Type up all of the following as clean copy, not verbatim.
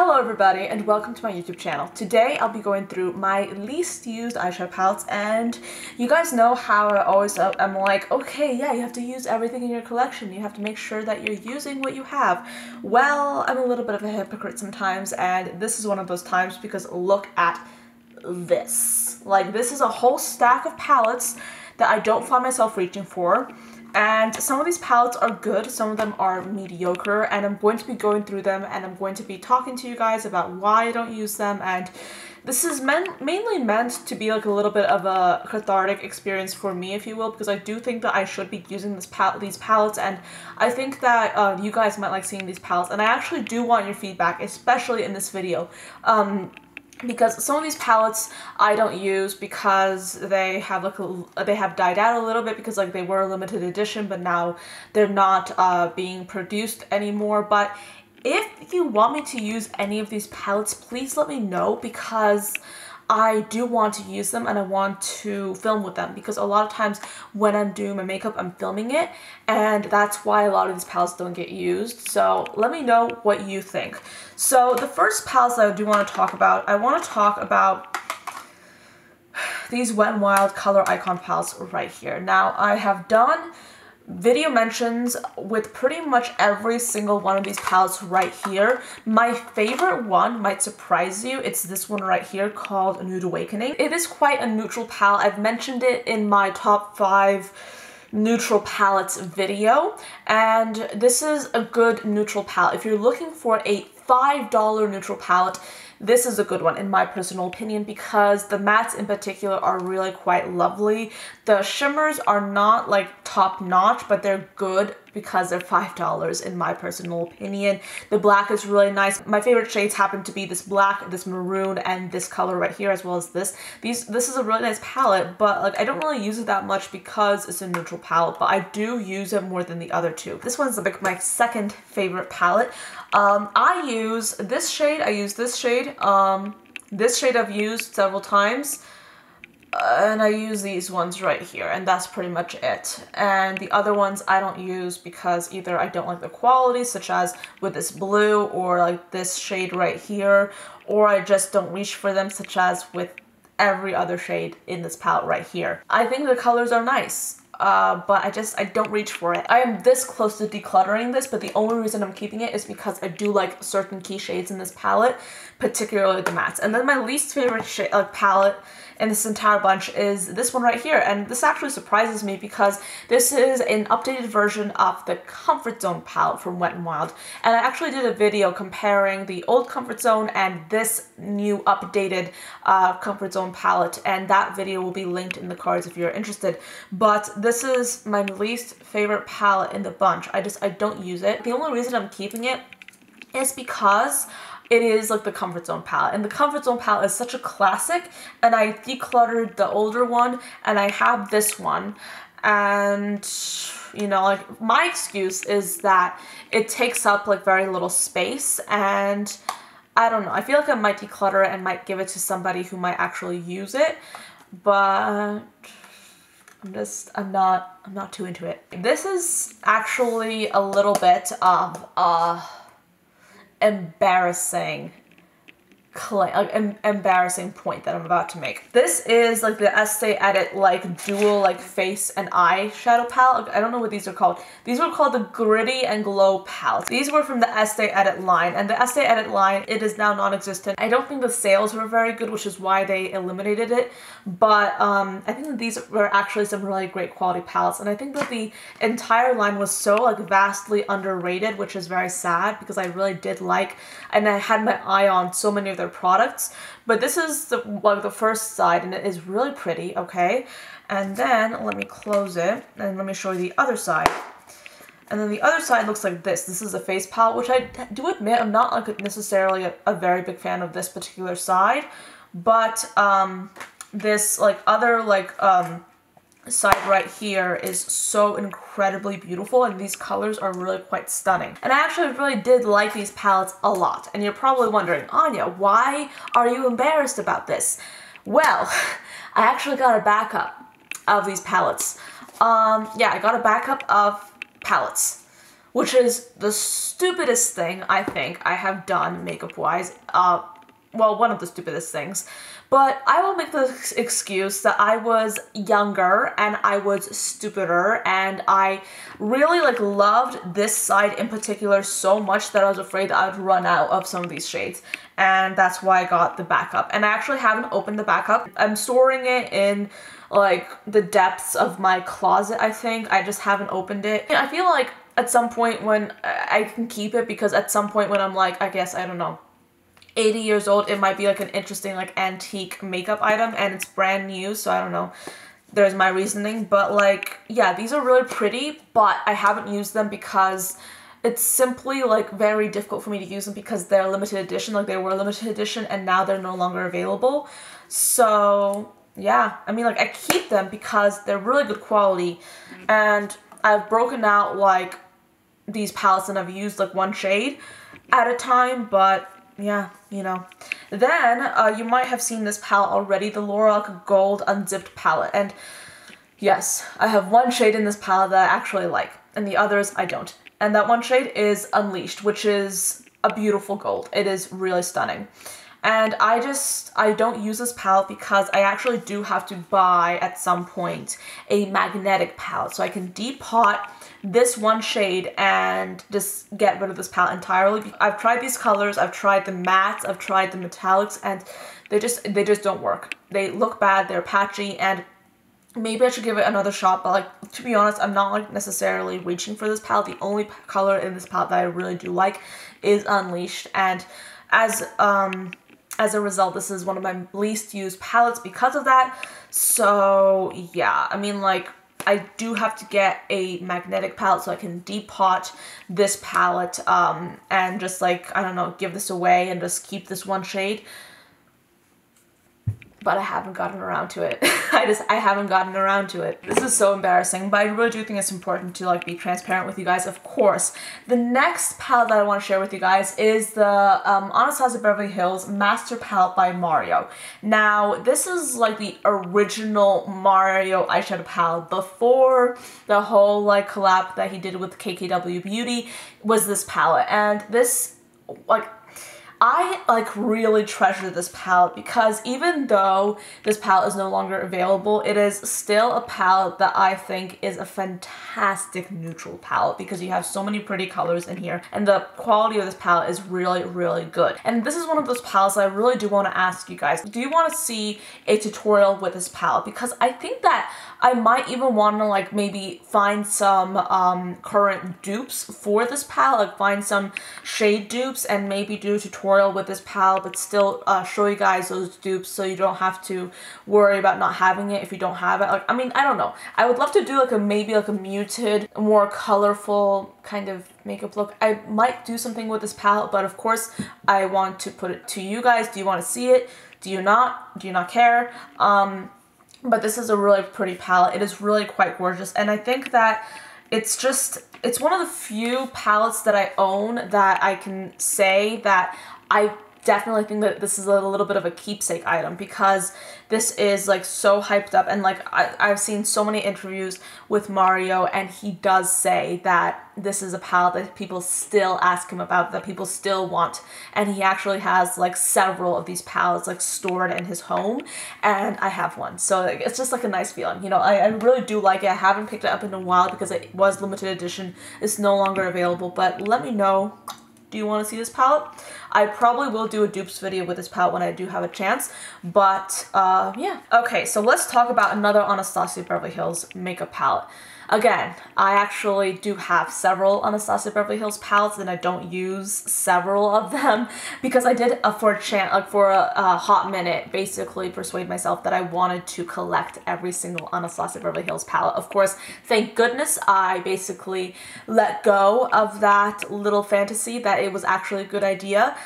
Hello everybody and welcome to my YouTube channel. Today I'll be going through my least used eyeshadow palettes, and you guys know how I always I'm like, okay, yeah, you have to use everything in your collection. You have to make sure that you're using what you have. Well, I'm a little bit of a hypocrite sometimes, and this is one of those times because look at this. Like, this is a whole stack of palettes that I don't find myself reaching for. And some of these palettes are good, some of them are mediocre, and I'm going to be going through them and I'm going to be talking to you guys about why I don't use them. And this is mainly meant to be like a little bit of a cathartic experience for me, if you will, because I do think that I should be using these palettes, and I think that you guys might like seeing these palettes, and I actually do want your feedback, especially in this video. Because some of these palettes I don't use because they have died out a little bit, because like they were a limited edition, but now they're not being produced anymore. But if you want me to use any of these palettes, please let me know, because I do want to use them and I want to film with them, because a lot of times when I'm doing my makeup, I'm filming it, and that's why a lot of these palettes don't get used. So let me know what you think. So the first palettes that I do want to talk about, I want to talk about these Wet n Wild Color Icon palettes right here. Now, I have done video mentions with pretty much every single one of these palettes right here. My favorite one might surprise you. It's this one right here called Nude Awakening. It is quite a neutral palette. I've mentioned it in my top 5 neutral palettes video, and this is a good neutral palette. If you're looking for a $5 neutral palette, this is a good one in my personal opinion, because the mattes in particular are really quite lovely. The shimmers are not like top notch, but they're good because they're $5 in my personal opinion. The black is really nice. My favorite shades happen to be this black, this maroon, and this color right here, as well as this. This is a really nice palette, but like I don't really use it that much because it's a neutral palette, but I do use it more than the other two. This one's like my second favorite palette. I use this shade, this shade I've used several times, and I use these ones right here, and that's pretty much it. And the other ones I don't use because either I don't like the quality, such as with this blue, or like this shade right here, or I just don't reach for them, such as with every other shade in this palette right here. I think the colors are nice. But I don't reach for it. I am this close to decluttering this, but the only reason I'm keeping it is because I do like certain key shades in this palette, particularly the mattes. And then my least favorite shade, palette in this entire bunch is this one right here, and this actually surprises me because this is an updated version of the Comfort Zone palette from Wet n Wild, and I actually did a video comparing the old Comfort Zone and this new updated Comfort Zone palette, and that video will be linked in the cards if you're interested. But this is my least favorite palette in the bunch. I don't use it. The only reason I'm keeping it is because it is like the Comfort Zone palette, and the Comfort Zone palette is such a classic, and I decluttered the older one and I have this one, and you know, like my excuse is that it takes up like very little space, and I don't know, I feel like I might declutter it and might give it to somebody who might actually use it, but I'm not too into it. This is actually a little bit of embarrassing point that I'm about to make. This is like the Estee Edit like dual like face and eye shadow palette. I don't know what these are called. These were called the Gritty and Glow palettes. These were from the Estee Edit line, and the Estee Edit line, it is now non-existent. I don't think the sales were very good, which is why they eliminated it, but I think that these were actually some really great quality palettes, and I think that the entire line was so like vastly underrated, which is very sad because I really did like, and I had my eye on so many of their products. But this is the first side, and it is really pretty, okay? And then let me close it and let me show you the other side. And then the other side looks like this. This is a face palette, which I do admit I'm not like necessarily a very big fan of this particular side, but this like other like side right here is so incredibly beautiful, and these colors are really quite stunning. And I actually really did like these palettes a lot, and you're probably wondering, Anya, why are you embarrassed about this? Well, I actually got a backup of these palettes. Yeah, I got a backup of palettes. which is the stupidest thing I think I have done makeup-wise. Well, one of the stupidest things. But I will make the excuse that I was younger and I was stupider, and I really like loved this side in particular so much that I was afraid that I would run out of some of these shades. And that's why I got the backup. And I actually haven't opened the backup. I'm storing it in like the depths of my closet, I think. I just haven't opened it. I feel like at some point when I can keep it, because at some point when I'm like, I guess, I don't know, 80 years old, it might be like an interesting like antique makeup item, and it's brand new, so I don't know. There's my reasoning. But like, yeah, these are really pretty, but I haven't used them because it's simply like very difficult for me to use them because they're limited edition. Like, they were limited edition and now they're no longer available. So yeah, I mean, like, I keep them because they're really good quality, and I've broken out like these palettes and I've used like one shade at a time. But yeah, you know. Then you might have seen this palette already, the Lorac Gold Unzipped palette. And yes, I have one shade in this palette that I actually like, and the others I don't. And that one shade is Unleashed, which is a beautiful gold. It is really stunning. And I don't use this palette because I actually do have to buy at some point a magnetic palette, so I can depot this one shade and just get rid of this palette entirely. I've tried these colors, I've tried the mattes, I've tried the metallics, and they just don't work. They look bad, they're patchy, and maybe I should give it another shot. But like, to be honest, I'm not like necessarily reaching for this palette. The only color in this palette that I really do like is Unleashed, and as a result, this is one of my least used palettes because of that. So yeah, I mean, like, I do have to get a magnetic palette so I can depot this palette and just like, I don't know, give this away and just keep this one shade. But I haven't gotten around to it. I haven't gotten around to it. This is so embarrassing, but I really do think it's important to like be transparent with you guys, of course. The next palette that I want to share with you guys is the Anasazi Beverly Hills Master Palette by Mario. Now, this is like the original Mario eyeshadow palette before the whole like collab that he did with KKW Beauty was this palette. And this, like, I like really treasure this palette because even though this palette is no longer available, it is still a palette that I think is a fantastic neutral palette because you have so many pretty colors in here, and the quality of this palette is really, really good. And this is one of those palettes that I really do want to ask you guys, do you want to see a tutorial with this palette? Because I think that I might even want to like maybe find some current dupes for this palette, like find some shade dupes and maybe do a tutorial with this palette, but still show you guys those dupes so you don't have to worry about not having it if you don't have it. Like, I mean, I don't know. I would love to do like maybe like a muted, more colorful kind of makeup look. I might do something with this palette, but of course I want to put it to you guys. Do you want to see it? Do you not? Do you not care? But this is a really pretty palette. It is really quite gorgeous, and I think that it's one of the few palettes that I own that I can say that I definitely think that this is a little bit of a keepsake item, because this is like so hyped up, and like I've seen so many interviews with Mario, and he does say that this is a palette that people still ask him about, that people still want, and he actually has like several of these palettes like stored in his home, and I have one, so like, it's just like a nice feeling, you know. I really do like it. I haven't picked it up in a while because it was limited edition. It's no longer available, but let me know, do you want to see this palette? I probably will do a dupes video with this palette when I do have a chance, but yeah. Okay, so let's talk about another Anasazi Beverly Hills makeup palette. Again, I actually do have several Anasazi Beverly Hills palettes, and I don't use several of them because I did for a hot minute basically persuade myself that I wanted to collect every single Anasazi Beverly Hills palette. Of course, thank goodness I basically let go of that little fantasy that it was actually a good idea.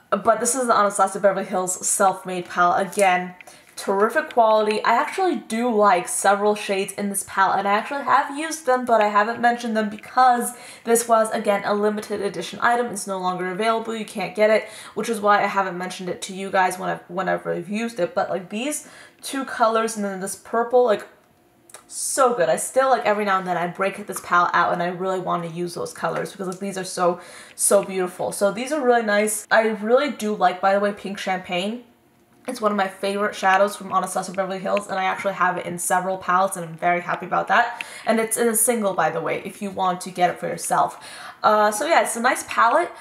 But this is the Anasazi Beverly Hills Self-Made palette. Again, terrific quality. I actually do like several shades in this palette, and I actually have used them, but I haven't mentioned them because this was, again, a limited edition item. It's no longer available. You can't get it, which is why I haven't mentioned it to you guys whenever I've used it. But like these two colors and then this purple, like, So good. I still, like, every now and then I break this palette out and I really want to use those colors because, like, these are so beautiful. So these are really nice. I really do like, by the way, Pink Champagne. It's one of my favorite shadows from Anasazi Beverly Hills, and I actually have it in several palettes, and I'm very happy about that. And it's in a single, by the way, if you want to get it for yourself. So yeah, it's a nice palette.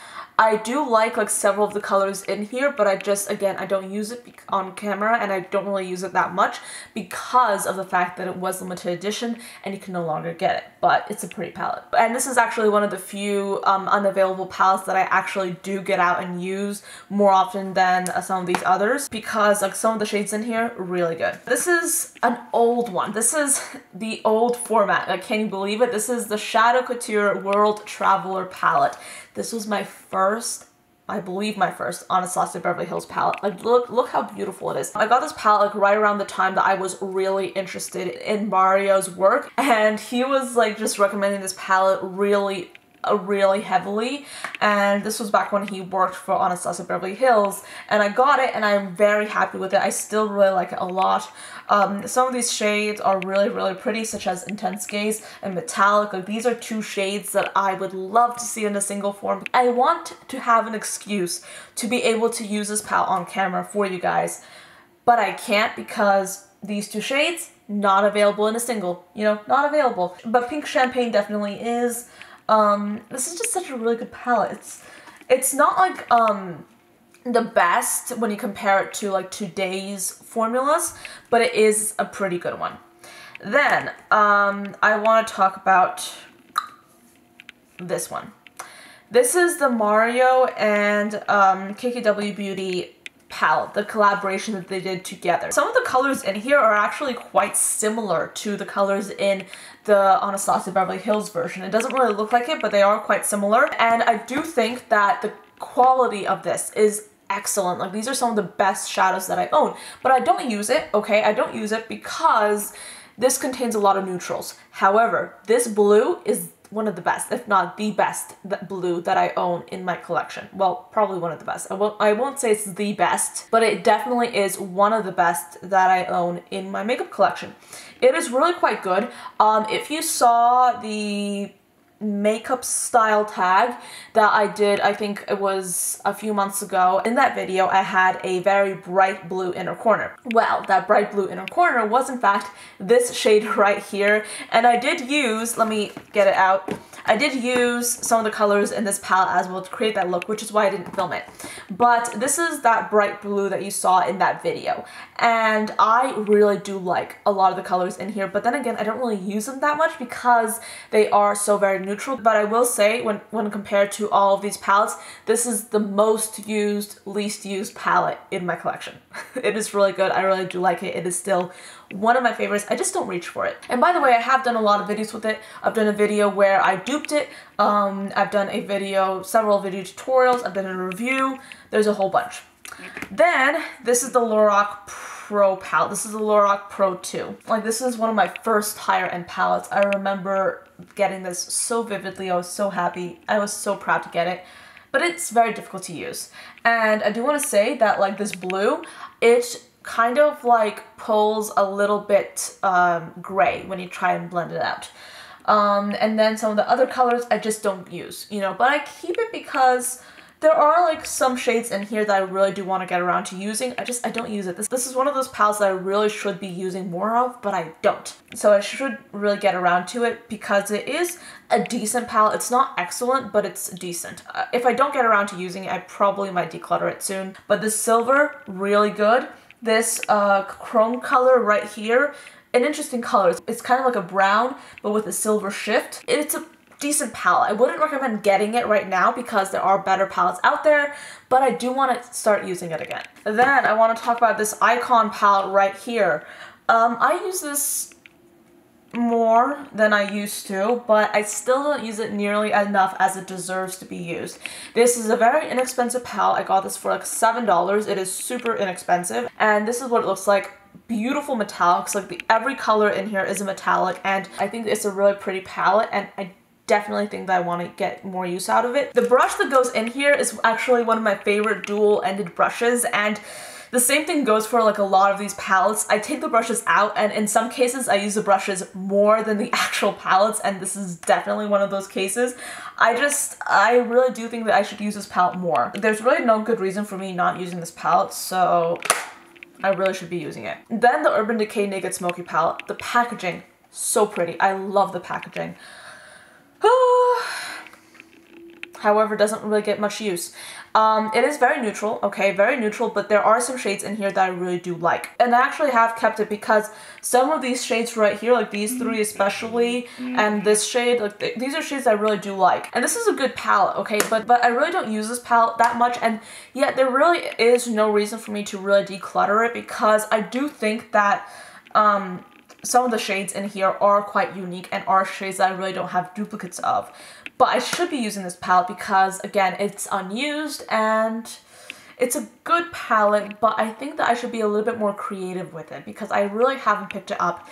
I do like several of the colors in here, but I just, again, I don't use it on camera, and I don't really use it that much because of the fact that it was limited edition and you can no longer get it, but it's a pretty palette. And this is actually one of the few unavailable palettes that I actually do get out and use more often than some of these others because, like, some of the shades in here are really good. This is an old one. This is the old format. Like, can you believe it? This is the Shadow Couture World Traveler palette. This was my first, I believe my first Anasazi Beverly Hills palette. Like, look how beautiful it is. I got this palette, like, right around the time that I was really interested in Mario's work, and he was, like, just recommending this palette really heavily, and this was back when he worked for Anasazi Beverly Hills, and I got it and I'm very happy with it. I still really like it a lot. Some of these shades are really pretty, such as Intense Gaze and Metallic. Like, these are two shades that I would love to see in a single form. I want to have an excuse to be able to use this palette on camera for you guys, but I can't because these two shades, not available in a single, you know, not available. But Pink Champagne definitely is. This is just such a really good palette. It's not like, the best when you compare it to, like, today's formulas, but it is a pretty good one. Then, I want to talk about this one. This is the Mario and, KKW Beauty palette, the collaboration that they did together. Some of the colors in here are actually quite similar to the colors in the Anasazi Beverly Hills version. It doesn't really look like it, but they are quite similar. And I do think that the quality of this is excellent. Like, these are some of the best shadows that I own, but I don't use it, okay? I don't use it because this contains a lot of neutrals. However, this blue is one of the best, if not the best blue that I own in my collection. Well, probably one of the best. I won't say it's the best, but it definitely is one of the best that I own in my makeup collection. It is really quite good. If you saw the makeup style tag that I did, I think it was a few months ago. In that video, I had a very bright blue inner corner. Well, that bright blue inner corner was in fact this shade right here, and I did use, let me get it out, I did use some of the colors in this palette as well to create that look, which is why I didn't film it. But this is that bright blue that you saw in that video, and I really do like a lot of the colors in here, but then again, I don't really use them that much because they are so very neutral. But I will say, when compared to all of these palettes, this is the most used, least used palette in my collection. It is really good. I really do like it. It is still one of my favorites. I just don't reach for it. And by the way, I have done a lot of videos with it. I've done a video where I duped it. I've done a video, several video tutorials. I've done a review. There's a whole bunch. Then, this is the Lorac Pro palette. This is the Lorac Pro 2. Like, this is one of my first higher end palettes. I remember getting this so vividly. I was so happy. I was so proud to get it. But it's very difficult to use. And I do want to say that, like, this blue, it kind of like pulls a little bit gray when you try and blend it out. And then some of the other colors I just don't use, you know, but I keep it because there are like some shades in here that I really do want to get around to using. I don't use it. This is one of those palettes that I really should be using more of, but I don't. So I should really get around to it because it is a decent palette. It's not excellent, but it's decent. If I don't get around to using it, I probably might declutter it soon. But this silver, really good. This chrome color right here, an interesting color. It's kind of like a brown, but with a silver shift. It's a decent palette. I wouldn't recommend getting it right now because there are better palettes out there, but I do want to start using it again. Then I want to talk about this Icon palette right here. I use this more than I used to, but I still don't use it nearly enough as it deserves to be used. This is a very inexpensive palette. I got this for like $7. It is super inexpensive, and this is what it looks like. Beautiful metallics. Like, every color in here is a metallic, and I think it's a really pretty palette, and I definitely think that I want to get more use out of it. The brush that goes in here is actually one of my favorite dual-ended brushes, and The same thing goes for like a lot of these palettes. I take the brushes out, and in some cases I use the brushes more than the actual palettes, and this is definitely one of those cases. I really do think that I should use this palette more. There's really no good reason for me not using this palette, so I really should be using it. Then the Urban Decay Naked Smoky palette. The packaging, so pretty. I love the packaging. However, doesn't really get much use. It is very neutral, okay, very neutral, but there are some shades in here that I really do like. And I actually have kept it because some of these shades right here, like these three especially, and this shade, like these are shades I really do like. And this is a good palette, okay, but I really don't use this palette that much, and yet there really is no reason for me to really declutter it, because I do think that some of the shades in here are quite unique and are shades that I really don't have duplicates of. But I should be using this palette because, again, it's unused and it's a good palette, but I think that I should be a little bit more creative with it because I really haven't picked it up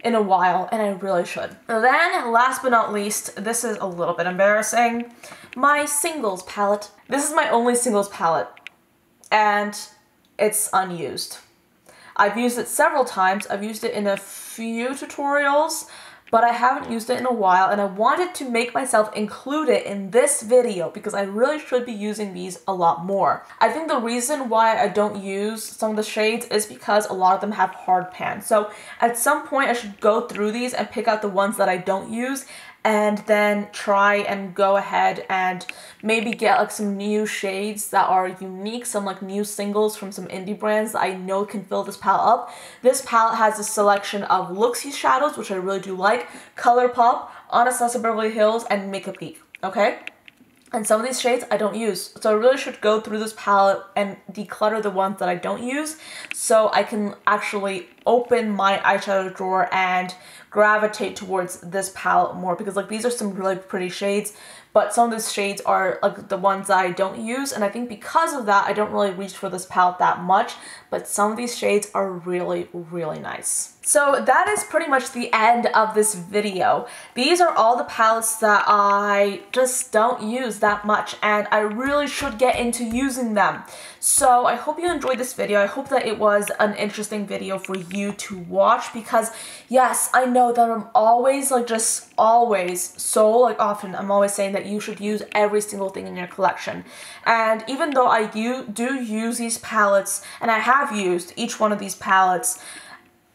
in a while, and I really should. Then, last but not least, this is a little bit embarrassing, my singles palette. This is my only singles palette, and it's unused. I've used it several times. I've used it in a few tutorials, but I haven't used it in a while, and I wanted to make myself include it in this video because I really should be using these a lot more. I think the reason why I don't use some of the shades is because a lot of them have hard pan. So at some point I should go through these and pick out the ones that I don't use, and then try and go ahead and maybe get like some new shades that are unique, some like new singles from some indie brands that I know can fill this palette up. This palette has a selection of Used shadows, which I really do like, ColourPop, Anasazi Beverly Hills, and Makeup Geek, okay? And some of these shades I don't use. So I really should go through this palette and declutter the ones that I don't use so I can actually open my eyeshadow drawer and gravitate towards this palette more, because like these are some really pretty shades, but some of these shades are like the ones that I don't use, and I think because of that I don't really reach for this palette that much, but some of these shades are really, really nice. So that is pretty much the end of this video. These are all the palettes that I just don't use that much, and I really should get into using them. So I hope you enjoyed this video. I hope that it was an interesting video for you to watch, because yes, I know that I'm always like so like often I'm always saying that you should use every single thing in your collection. And even though I do use these palettes, and I have used each one of these palettes,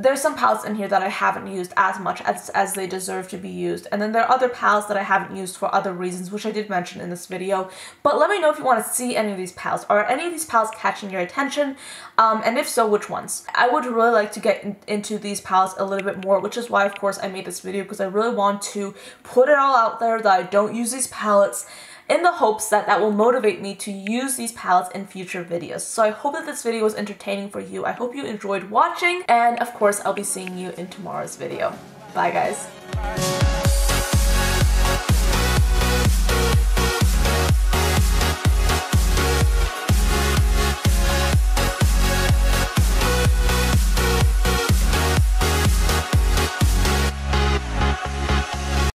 there's some palettes in here that I haven't used as much as they deserve to be used. And then there are other palettes that I haven't used for other reasons, which I did mention in this video. But let me know if you want to see any of these palettes. Are any of these palettes catching your attention? And if so, which ones? I would really like to get into these palettes a little bit more, which is why, of course, I made this video, because I really want to put it all out there that I don't use these palettes, in the hopes that that will motivate me to use these palettes in future videos. So I hope that this video was entertaining for you. I hope you enjoyed watching, and of course I'll be seeing you in tomorrow's video. Bye guys.